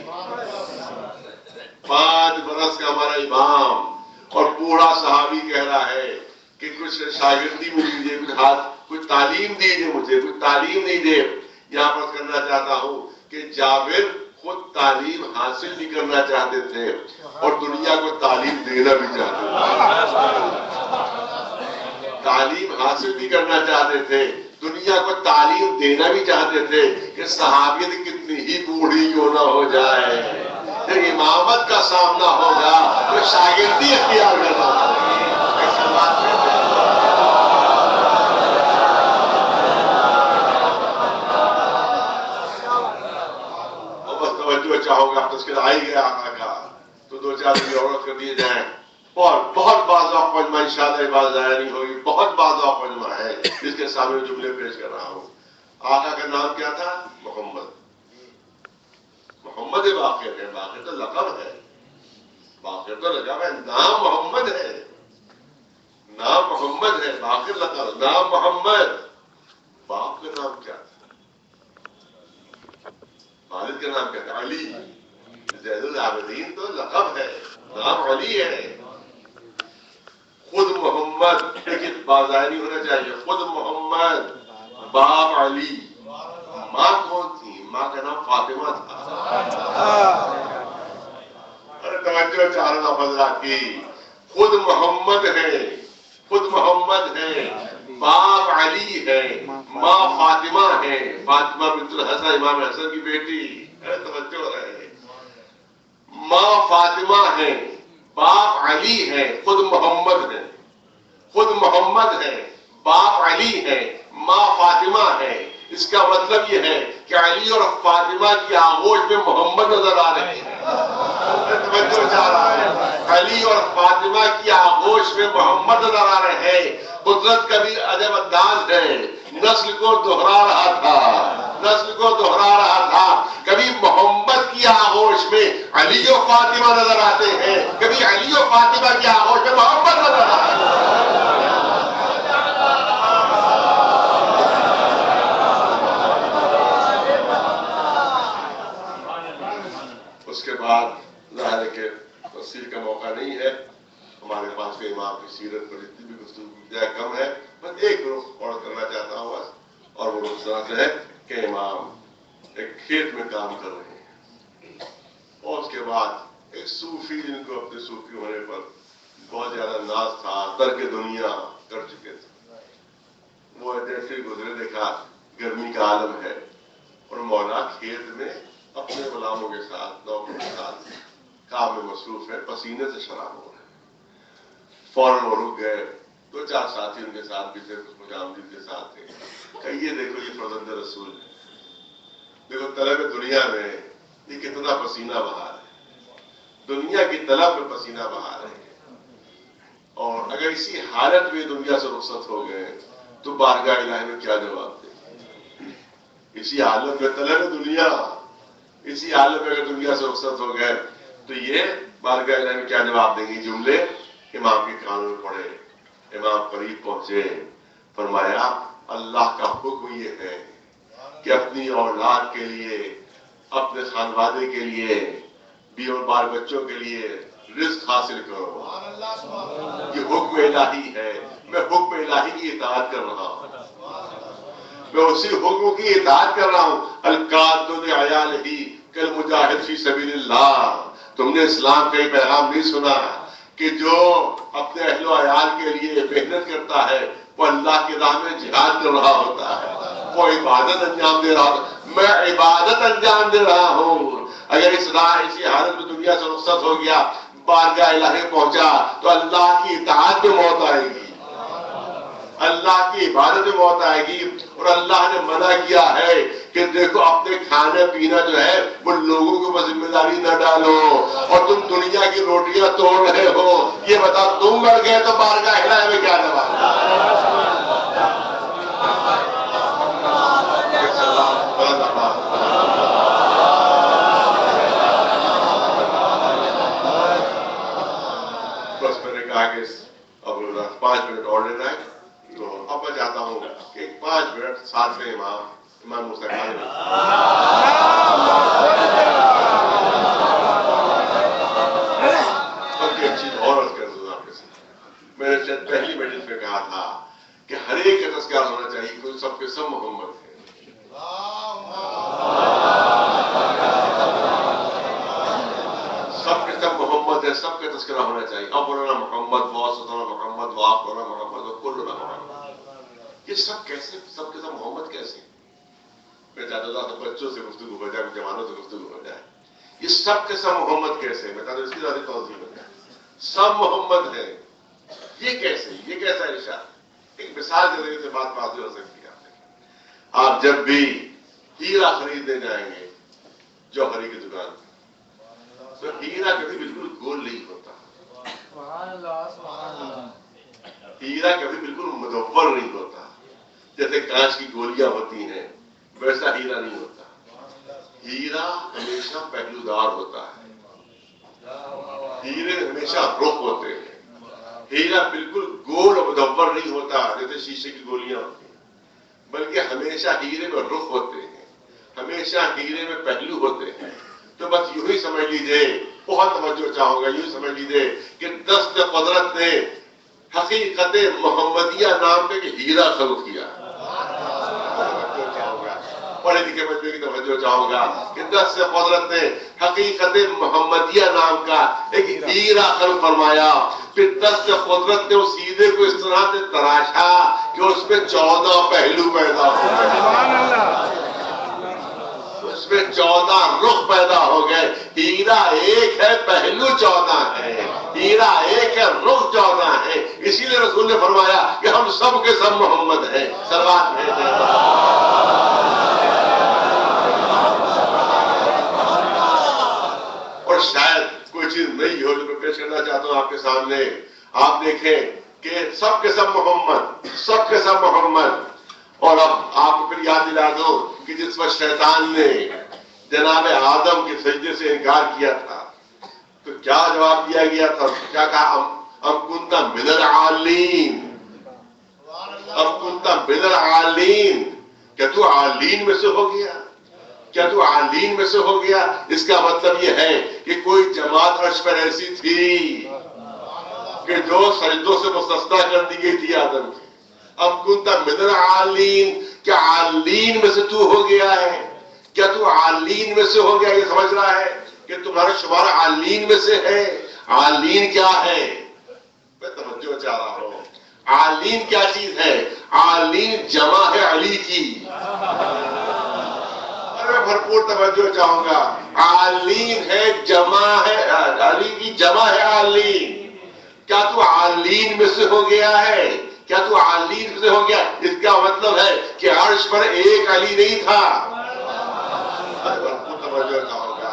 5 برس کا ہمارا امام، اور بوڑھا صحابی کہہ رہا ہے کہ کچھ شاگردی میں دیجیے، کچھ تعلیم دیجیے، مجھے کچھ تعلیم نہیں دے. یہاں پر کرنا چاہتا ہوں کہ جابر خود تعلیم حاصل بھی کرنا چاہتے تھے اور دنیا کو تعلیم دینا بھی چاہتے تھے. تعلیم حاصل بھی کرنا چاہتے تھے، دنیا کو تعلیم دینا بھی چاہتے تھے کہ صحابیت کتنی ہی بوڑھی کیوں نہ ہو جائے، جب امامت کا سامنا ہوگا تو شاگردی اختیار کرنا اور بس توجہ چاہو گا، تذکرہ آ ہی گیا آقا کا تو دو چار دن عورت کر دیے جائیں، اور بہت بعض مجمع انشاءاللہ بات ضائع نہیں ہوگی، بہت بعض مجمع ہے جس کے سامنے جملے پیش کر رہا ہوں۔ آقا کا نام کیا تھا؟ محمد۔ محمد باقر ہے، باقر تو لقب ہے، باقر تو لقب ہے، نام محمد ہے، نام محمد ہے، باقر لقب، نام محمد۔ باپ کا نام کیا تھا؟ والد کا نام کیا تھا؟ علی۔ زید العابدین تو لقب ہے، نام علی ہے۔ خود محمد، لیکن بازاری ہونا چاہیے، خود محمد، باپ علی، ماں کون تھی؟ ماں کا نام فاطمہ تھا۔ ارے توجہ چارنا حضرات کی، خود محمد ہے، خود محمد ہے، باپ علی ہے، ماں فاطمہ ہے، فاطمہ بنت الحسن امام حسن کی بیٹی۔ ارے توجہ ہے، ماں فاطمہ ہے، باپ علی ہے، خود محمد ہے، خود محمد ہے، باپ علی ہے، ماں فاطمہ ہے۔ اس کا مطلب یہ ہے کہ علی اور فاطمہ کی آغوش میں محمد نظر آ رہے ہیں۔ توجہ چاہ رہا ہے، علی اور فاطمہ کی آغوش میں محمد نظر آ رہے ہیں۔ قدرت کا بھی عجب انداز ہے، نسل کو دہرا رہا تھا، نسل کو دہرا رہا تھا۔ کبھی محمد کی آغوش میں علی و فاطمہ نظر آتے ہیں، کبھی علی و فاطمہ کی آغوش میں محمد نظر آتے ہیں۔ اس کے بعد ظاہر ہے کہ تفصیل کا موقع نہیں ہے ہمارے پاس میں، امام کی سیرت پر اتنی بھی گفتگو کم ہے، بس ایک رخ اور کرنا چاہتا ہوں بس، اور وہ رخ ہے کہ امام ایک کھیت میں کام کر رہے ہیں، اور اس کے بعد ایک صوفی جن کو اپنے صوفی ہونے پر بہت زیادہ ناز تھا، ترک دنیا کر چکے تھے، وہ جیسے گزرے دیکھا گرمی کا عالم ہے اور مولا کھیت میں اپنے غلاموں کے ساتھ، نوکروں کے ساتھ کام میں مصروف ہے، پسینے سے شراب ہو رہے ہیں۔ فوراً وہ رک گئے، دو چار ساتھی ان کے ساتھ بھی تھے، خوش آمدید کے ساتھ تھے، کہ یہ دیکھو یہ فرزند رسول ہے، دیکھو طلب دنیا میں یہ کتنا پسینہ بہا رہے ہیں، دنیا کی طلب میں پسینہ بہا رہے ہیں، اور اگر اسی حالت میں دنیا سے رخصت ہو گئے تو بارگاہ الہی میں کیا جواب دیں؟ اسی حالت میں طلب دنیا، اسی حالت میں اگر دنیا سے رخصت ہو گئے تو یہ بارگاہ الہی میں کیا جواب دیں گے؟ جملے امام کے کانوں میں پڑے، امام قریب پہنچے، فرمایا اللہ کا حکم یہ ہے کہ اپنی اولاد کے لیے، اپنے خانوادے کے لیے، بیوی اور بال بچوں کے لیے رزق حاصل کرو، یہ حکم الہی ہے، میں حکم الہی کی اطاعت کر رہا ہوں، میں اسی حکم کی اطاعت کر رہا ہوں۔ القاتل عیالہ کالمجاہد فی سبیل اللہ، تم نے اسلام کا یہ پیغام نہیں سنا کہ جو اپنے اہل و عیال کے لیے محنت کرتا ہے وہ اللہ کی راہ میں جہاد کر رہا ہوتا ہے، وہ عبادت انجام دے رہا ہوتا ہے، میں عبادت انجام دے رہا ہوں۔ اگر اسی حالت میں دنیا سے رخصت ہو گیا، بارگاہ الہی پہنچا تو اللہ کی اطاعت میں موت آئے گی، اللہ کی عبادت میں موت آئے گی، اور اللہ نے منع کیا ہے کہ دیکھو اپنے کھانا پینا جو ہے وہ لوگوں کے اوپر ذمہ داری نہ ڈالو، اور تم دنیا کی روٹیاں توڑ رہے ہو، یہ بتاؤ تم مر گئے تو بارگاہ الہی میں کیا جواب؟ بس میں نے کہا کہ اب 5 منٹ اور لینا ہے، تو اب میں چاہتا ہوں کہ 5 منٹ ساتھ میں امام موسیٰ کاظم بلکہ ایک چیز اور عرض کر دوں آپ کے ساتھ، میں نے شاید پہلی مجلس میں کہا تھا کہ ہر ایک کا تذکرہ ہونا چاہیے، کوئی سب کے سب محمد ہے، سب کے سب محمد ہے، سب کا تذکرہ ہونا چاہیے، اولا محمد، واسطنا محمد، محمد وآخرنا محمد وکلنا محمد. یہ سب کیسے، سب کے سب محمد کیسے؟ میں چاہتا تھا تو بچوں سے گفتگو ہو جائے، جوانوں سے گفتگو ہو جائے. یہ سب کے سب محمد کیسے؟ میں چاہتا ہوں اس کی زیادہ توضیح ہو جائے. سب محمد ہیں، یہ کیسے؟ یہ کیسا ارشاد؟ ایک مثال کے ذریعے سے بات واضح ہو سکتی ہے. آپ جب بھی ہیرا خریدنے جائیں گے جوہری کی دکان پہ، تو ہیرا کبھی بالکل گول نہیں ہوتا. ہیرا کبھی بالکل مدور نہیں ہوتا. جیسے کانچ کی گولیاں ہوتی ہیں ویسا ہیرا نہیں ہوتا. ہیرا ہمیشہ پہلودار ہوتا ہے. ہیرے ہمیشہ رخ ہوتے ہیں. ہیرا بالکل گول اور مدور نہیں ہوتا جیسے شیشے کی گولیاں ہوتی ہیں، بلکہ ہمیشہ ہیرے میں رخ ہوتے ہیں، ہمیشہ ہیرے میں پہلو ہوتے ہیں. تو بس یوں ہی سمجھ لیجیے، بہت توجہ چاہوں گا، یوں سمجھ لیجیے کہ دست قدرت نے حقیقت محمدیہ نام پہ ہیرا خلق کیا. پڑھے لکھے بچے کی توجہ چاہوں گا کہ دست قدرت نے حقیقت محمدیہ نام کا ایک ہیرا خلق فرمایا. پھر دست قدرت نے اس ہیرے کو اس طرح سے تراشا کہ اس میں 14 پہلو پیدا ہو گئے، اس میں 14 رخ پیدا ہو گئے. ہیرا ایک ہے، پہلو 14 ہے. ہیرا ایک ہے، رخ 14 ہے. اسی لیے رسول نے فرمایا کہ ہم سب کے سب محمد ہیں. صلوات بھیجیں. اور شاید کوئی چیز نہیں ہو جو میں پیش کرنا چاہتا ہوں آپ کے سامنے. آپ دیکھیں کہ سب کے سب محمد، سب کے سب محمد. اور اب آپ کو پھر یاد دلا دو کہ جس وقت شیطان نے جناب آدم کے سجدے سے انکار کیا تھا تو کیا جواب دیا گیا تھا؟ کیا کہا؟ ام کنت من العالین، ام کنت من العالین. کیا تو عالین میں سے ہو گیا؟ کیا تو عالین میں سے ہو گیا؟ اس کا مطلب یہ ہے کہ کوئی جماعت عرش پر ایسی تھی کہ جو سجدوں سے مستثنیٰ کر دی گئی تھی آدم کی. اب کنت من العالین، کیا عالین میں سے تو ہو گیا ہے؟ کیا تو عالین میں سے ہو گیا؟ یہ سمجھ رہا ہے کہ تمہارا شمار عالین میں سے ہے. عالین کیا ہے؟ میں توجہ چاہ رہا ہوں. عالین کیا چیز ہے؟ عالین جمع ہے علی کی. میں بھرپور توجہ چاہوں گا. عالین ہے، جمع ہے علی کی، جمع ہے عالین. کیا تو عالین میں سے ہو گیا ہے؟ کیا تو عالین میں سے ہو گیا؟ اس کا مطلب ہے کہ عرش پر ایک علی نہیں تھا. توجہ چاہوں گا.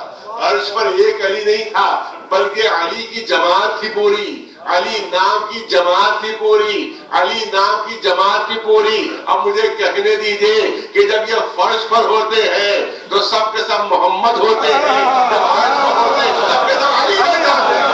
عرش پر ایک علی نہیں تھا بلکہ علی کی جماعت تھی پوری. علی نام کی جماعت تھی پوری. علی نام کی جماعت تھی پوری. اب مجھے کہنے دیجئے کہ جب یہ فرش پر ہوتے ہیں تو سب کے سب محمد ہوتے ہیں، جب عرش پر ہوتے ہیں تو سب کے سب علی بن جاتے ہیں.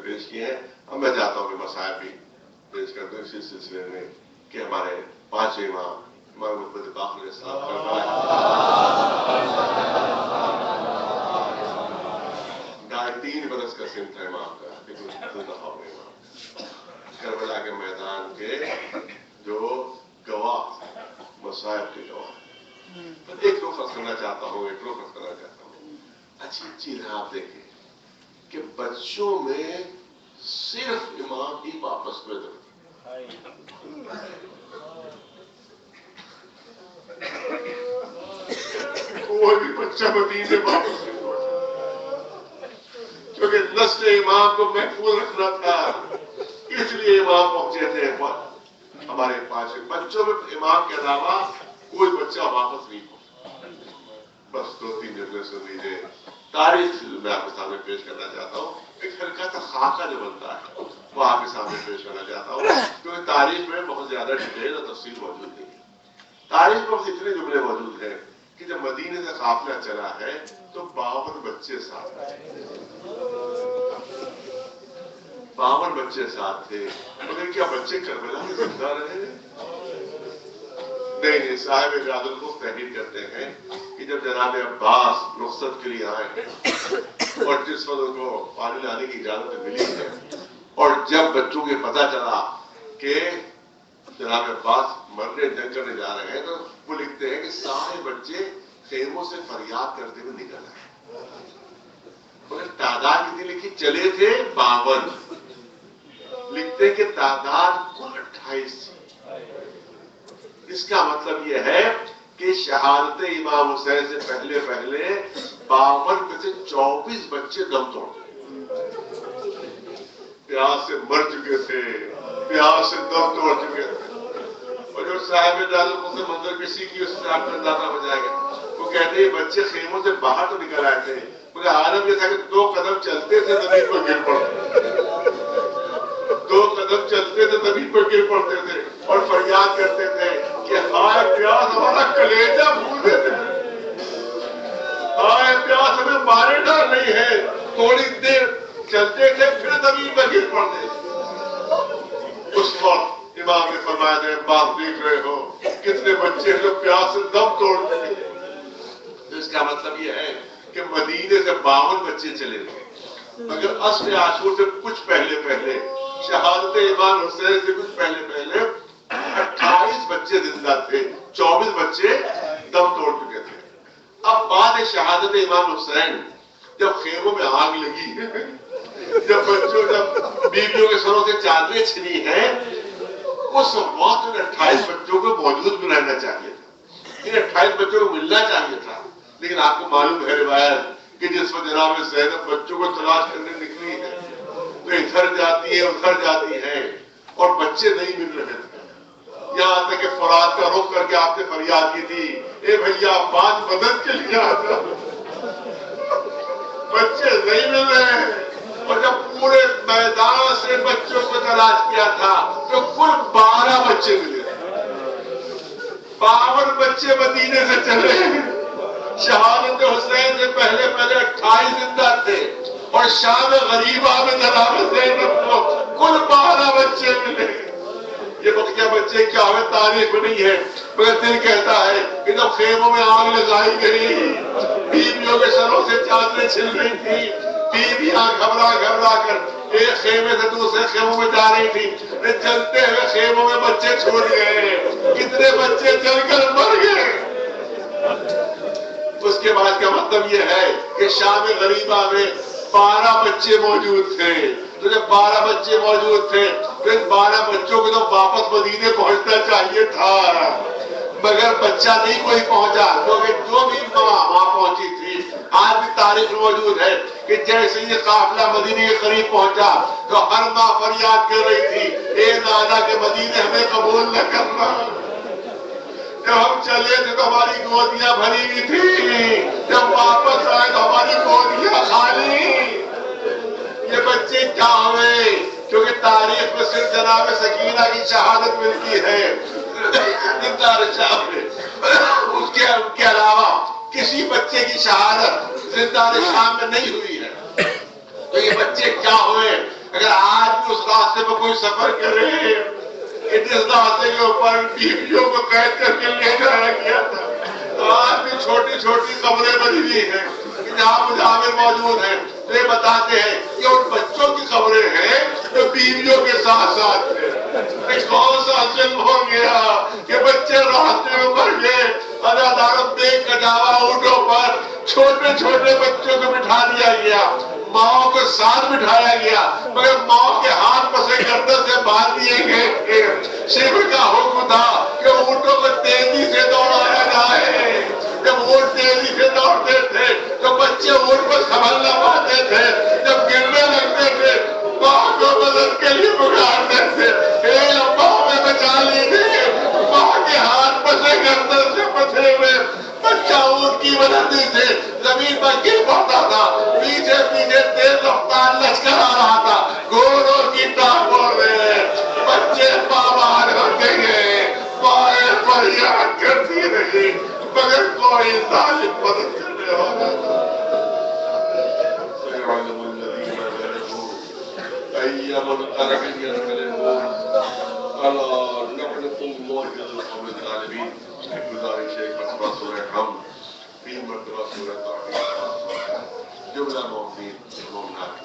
پیش کیے ہیں. اب میں چاہتا ہوں کہ مسائل بھی پیش کرتے ہیں اسی سلسلے میں کہ ہمارے 5 امام محمد باقر علیہ السلام ڈھائی 3 برس کا سن تھا امام کا، لیکن 2 دفعہ ہوئے امام. کربلا کے میدان کے جو گواہ، مسائل کے گواہ. ایک رخ کرنا چاہتا ہوں، ایک رخ کرنا چاہتا ہوں. اچھی چیز ہے آپ دیکھیں کہ بچوں میں صرف امام ہی واپس میں دے. کوئی بھی بچہ مدینے واپس نہیں ہوا کیونکہ نسل امام کو محفوظ رکھنا تھا، اس لیے امام پہنچے تھے. ہمارے 5 بچوں میں امام کے علاوہ کوئی بچہ واپس نہیں پہنچا. بس 2-3 جملے سن لیجیے. تاریخ میں آپ کے سامنے پیش کرنا چاہتا ہوں. ایک ہلکا سا خاکہ جو بنتا ہے وہ آپ کے سامنے پیش کرنا چاہتا ہوں، کیونکہ تاریخ میں بہت زیادہ ڈیٹیل اور تفصیل موجود نہیں ہے. تاریخ میں بس اتنے جملے موجود ہیں کہ جب مدینے سے قافلہ چلا ہے تو 52 بچے ساتھ ہیں. 52 بچے ساتھ تھے، مگر کیا بچے کربلا میں زندہ رہے؟ نہیں، صاحب اجازت الخلق تحریر کرتے ہیں کہ جب جناب عباس رخصت کے لیے آئے اور جس وقت ان کو پانی لانے کی اجازت ملی ہے، اور جب بچوں کو پتا چلا کہ جناب عباس مرنے جنگ کرنے جا رہے ہیں، تو وہ لکھتے ہیں کہ سارے بچے خیموں سے فریاد کرتے ہوئے نکل آئے، مگر تعداد کتنی لکھی؟ چلے تھے 52، لکھتے کہ تعداد کل 28 تھی۔ اس کا مطلب یہ ہے کہ شہادت امام حسین سے پہلے 52 میں سے 24 بچے دم توڑ گئے، پیاس سے مر چکے تھے، پیاس سے دم توڑ چکے تھے۔ اور جو صاحب اجازت سے منظر کسی کی، اس سے آپ کا اندازہ ہو جائے گا۔ وہ کہتے ہیں بچے خیموں سے باہر تو نکل آئے تھے، مگر عالم یہ تھا کہ 2 قدم چلتے تھے زمین پر گر پڑتے، 2 قدم چلتے تھے زمین پر گر پڑتے تھے اور فریاد کرتے تھے کہ ہائے پیاس ہمارا کلیجہ بھول دیتے تھے، ہائے پیاس ہمیں مارے ڈال نہیں ہے۔ تھوڑی دیر چلتے تھے پھر زمین پر گر پڑتے تھے۔ اس وقت امام نے فرمایا تھا، بات دیکھ رہے ہو کتنے بچے جو پیاس سے دم توڑ چکے تھے۔ اس کا مطلب یہ ہے کہ مدینے سے 52 بچے چلے گئے، مگر عصر عاشور سے کچھ پہلے شہادت امام حسین سے کچھ پہلے 28 بچے زندہ تھے، 24 بچے دم توڑ چکے تھے۔ اب بعد شہادت امام حسین جب خیموں میں آگ لگی ہے، جب بیویوں کے سروں سے چادریں چھنی ہیں، اس وقت ان 28 بچوں کو موجود بھی رہنا چاہیے تھا، ان 28 بچوں کو ملنا چاہیے تھا۔ لیکن آپ کو معلوم ہے روایت کہ جس وقت جناب زینب بچوں کو تلاش کرنے نکلی ہے تو ادھر جاتی ہے ادھر جاتی ہے اور بچے نہیں مل رہے تھے، یہاں تک کہ فرات کا رخ کر کے آپ نے فریاد کی تھی، اے بھیا بات مدد کے لیے آ جاؤ، بچے نہیں مل رہے ہیں۔ اور جب پورے میدان سے بچوں کو تلاش کیا تھا تو کل 12 بچے ملے، 52 بچے مدینے سے چلے۔ شہادت حسین سے پہلے 28 زندہ تھے اور شام غریبہ میں جناب زینب کو کل 12 بچے ملے۔ یہ بقیہ بچے کیا ہوئے تاریخ میں نہیں ہے، مگر دل کہتا ہے کہ جب خیموں میں آگ لگائی گئی، بیویوں کے سروں سے چادریں چھل رہی تھی، بیویاں گھبرا کر ایک خیمے سے دوسرے خیموں میں جا رہی تھی، چلتے ہوئے خیموں میں بچے چھوٹ گئے، کتنے بچے چل کر مر گئے۔ اس کے بعد کا مطلب یہ ہے کہ شام غریبہ میں 12 بچے موجود تھے، تو جب 12 بچے موجود تھے تو ان 12 بچوں کو تو واپس مدینے پہنچنا چاہیے تھا، مگر بچہ نہیں کوئی پہنچا، کیونکہ جو بھی ماں وہاں پہنچی تھی، آج بھی تاریخ موجود ہے کہ جیسے یہ قافلہ مدینے کے قریب پہنچا تو ہر ماں فریاد کر رہی تھی، اے نانا کے مدینے ہمیں قبول نہ کرنا۔ جب ہم چلے تھے تو ہماری گودیاں بھری ہوئی تھی، جب واپس آئے تو ہماری گودیاں خالی۔ یہ بچے کیا ہوئے؟ کیونکہ تاریخ میں صرف جناب سکینہ کی شہادت ملتی ہے اس کے علاوہ کسی بچے کی شہادت زندہ شام میں نہیں ہوئی ہے۔ تو یہ بچے کیا ہوئے؟ اگر آج بھی اس راستے میں کوئی سفر کرے، جس راستے کے اوپر بیویوں کو قید کر کے لے جایا گیا تھا، تو آج بھی چھوٹی چھوٹی قبریں بنی ہوئی ہیں کہ جہاں مجاور موجود ہیں، تو یہ بتاتے ہیں کہ ان بچوں کی قبریں ہیں جو بیویوں کے ساتھ ساتھ تھے۔ کون سا ظلم ہو گیا کہ بچے راستے میں مر گئے، اداداروں دیکھ کٹاوا اونٹوں پر چھوٹے چھوٹے بچوں کو بٹھا دیا گیا، ماؤں کو ساتھ بٹھایا گیا، مگر ماؤں کے ہاتھ پسے گردن سے باندھ دیے گئے۔ شیخ کا حکم تھا کہ اونٹوں کو تیزی سے دوڑایا جائے، جب اونٹ تیزی سے دوڑتے تھے تو بچے اونٹ کو سنبھل نہ پاتے تھے، جب گرنے لگتے تھے ماں کو مدد کے لیے پکارتے تھے، اے ابا ہمیں بچا لیجیے۔ ماں کے ہاتھ پسے گردن سے پھنسے ہوئے بچہ اونٹ کی مدد سے زمین پر گر پڑتا تھا، پیچھے پیچھے تیز رفتار لشکر آ رہا تھا، گھوڑوں کی ٹانگ بول رہے ہیں، بچے پامال ہوتے گئے، مائیں فریاد کرتی رہی، مگر کوئی ظالم مدد کرنے والا تھا۔ أيام القرن ينقلبون على نعمة الله القوم الغالبين گزارش ہے مرتبہ سورہ حمد 3 مرتبہ سورہ توحید جملہ مومنین مومنات